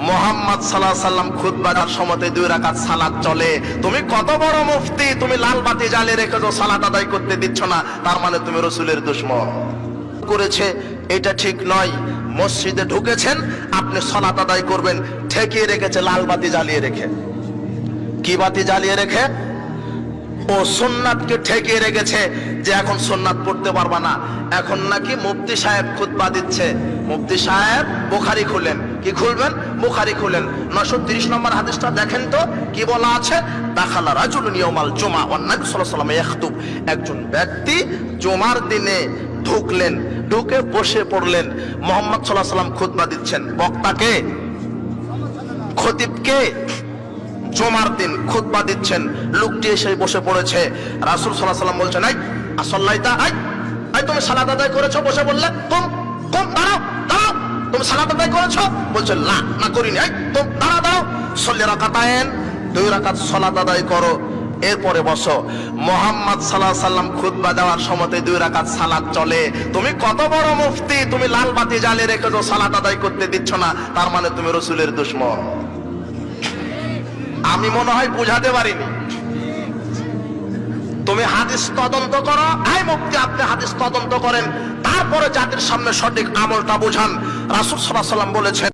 মুহাম্মদ সাল্লাল্লাহু আলাইহি সাল্লাম খুতবা দেওয়ার সময়তে 2 রাকাত সালাত চলে। তুমি কত বড় মুফতি, তুমি লাল বাতি জ্বালিয়ে রেখেছো, সালাত আদায় করতে দিচ্ছ না, তার মানে তুমি রাসূলের দুশমন। করেছে এটা ঠিক নয়। মসজিদে ঢুকেছেন, আপনি সালাত আদায় করবেন, ঠেকিয়ে রেখেছে লাল বাতি জ্বালিয়ে রেখে। কি বাতি জ্বালিয়ে রেখে? ও সুন্নাতকে ঠেকিয়ে রেখেছে যে এখন সুন্নাত পড়তে পারবা না। এখন নাকি মুফতি সাহেব খুতবা দিচ্ছে, মুফতি সাহেব বুখারী খুলেন। কি খুলবেন? বুখারী খুলেন। 930 নম্বর হাদিসটা দেখেন তো কি বলা আছে। দাখালা রাজুলুন ইয়াউমাল জুমআ ওয়ান নবী সাল্লাল্লাহু আলাইহি ওয়াসাল্লাম ইয়াখতুব। একজন ব্যক্তি জুমার দিনে ঢুকলেন, ঢুকে বসে পড়লেন। মুহাম্মদ সাল্লাল্লাহু আলাইহি ওয়াসাল্লাম খুতবা দিচ্ছেন। বক্তাকে, খতিবকে জুমার দিন খুতবা দিচ্ছেন। লোকটি এসে বসে পড়েছে। রাসূল সাল্লাল্লাহু আলাইহি ওয়াসাল্লাম বলছেন, আসল্লাইতা, তুমি সালাত আদায় করেছো? বসে বললে, দাঁড়াও দাঁড়াও, তুমি সালাত আদায় করেছো? বলছে না করিনি। দাঁড়াও, সল্লি রাকাতাইন, 2 রাকাত সালাত আদায় করো, এরপরে বসো। মুহাম্মদ সাল্লাল্লাহু আলাইহি ওয়াসাল্লাম খুতবা দেওয়ার সময়তে 2 রাকাত সালাত চলে। তুমি কত বড় মুফতি, তুমি লাল বাতি জ্বালিয়ে রেখেছো, সালাত আদায় করতে দিচ্ছ না, তার মানে তুমি রাসূলের দুশমন। আমি মনে হয় বুঝাতে পারিনি। তুমি হাদিস তদন্ত করো। মুফতি আপনি হাদিস তদন্ত করেন, তারপরে জাতির সামনে সঠিক আমলটা বুঝান। রাসূল সাল্লাল্লাহু আলাইহি ওয়াসাল্লাম বলেছেন,